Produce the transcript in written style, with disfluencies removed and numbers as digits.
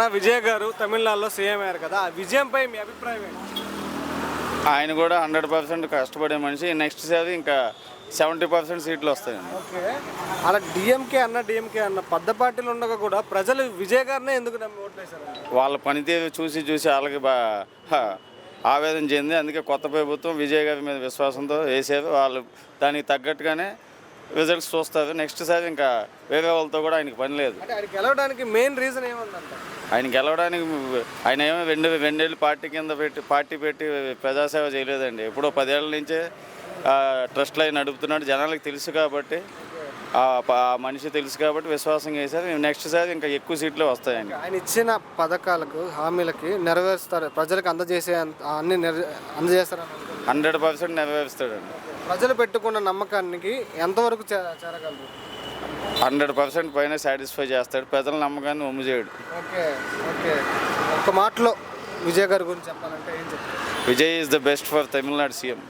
నా విజయ్ గారు తమిళనాడులో సీఎం అయ్యారు కదా, ఆ విజయంపై మీ అభిప్రాయం ఏంటి? ఆయన కూడా 100% కష్టపడే మనిషి. నెక్స్ట్ సారి ఇంకా 70% సీట్లు వస్తాయండి. ఓకే, అలా డిఎంకే అన్న పెద్ద పార్టీలు ఉండగా కూడా ప్రజలు విజయ్ గారినే ఎందుకు నమ్మి ఓట్లేశారు? వాళ్ళ పనితీరు చూసి వాళ్ళకి ఆవేదన చెంది అందుకే కొత్త ప్రభుత్వం విజయ్ గారి మీద విశ్వాసంతో వేసారు. వాళ్ళు దానికి తగ్గట్టుగానే రిజల్ట్స్ చూస్తారు. నెక్స్ట్ సారి ఇంకా వేరే వాళ్ళతో కూడా ఆయనకి పని లేదు. అంటే ఆయన గెలవడానికి మెయిన్ రీజన్ ఏముందంట? ఆయన గెలవడానికి ఆయన ఏమో రెండేళ్ళు పార్టీ పెట్టి ప్రజాసేవ చేయలేదండి. ఎప్పుడో 10 ఏళ్ళ నుంచే ట్రస్ట్లు అయి నడుపుతున్నాడు. జనాలకు తెలుసు కాబట్టి, ఆ మనిషి తెలుసు కాబట్టి విశ్వాసం చేశారు. నెక్స్ట్ సారి ఇంకా ఎక్కువ సీట్లు వస్తాయండి. ఆయన ఇచ్చిన పథకాలకు హామీలకి నెరవేరుస్తారు, ప్రజలకు అన్ని అందజేస్తారు. 100% నెరవేరుస్తాడండి. ప్రజలు పెట్టుకున్న నమ్మకానికి ఎంతవరకు చేరగలరు? 100% పైన సాటిస్ఫై చేస్తాడు. ప్రజల నమ్మకాన్ని ఒమ్ము చేయడు. ఓకే ఓకే ఒక మాటలో విజయ్ గారి గురించి చెప్పాలంటే ఏం చెప్తారు? Vijay is the best for Tamil Nadu CM.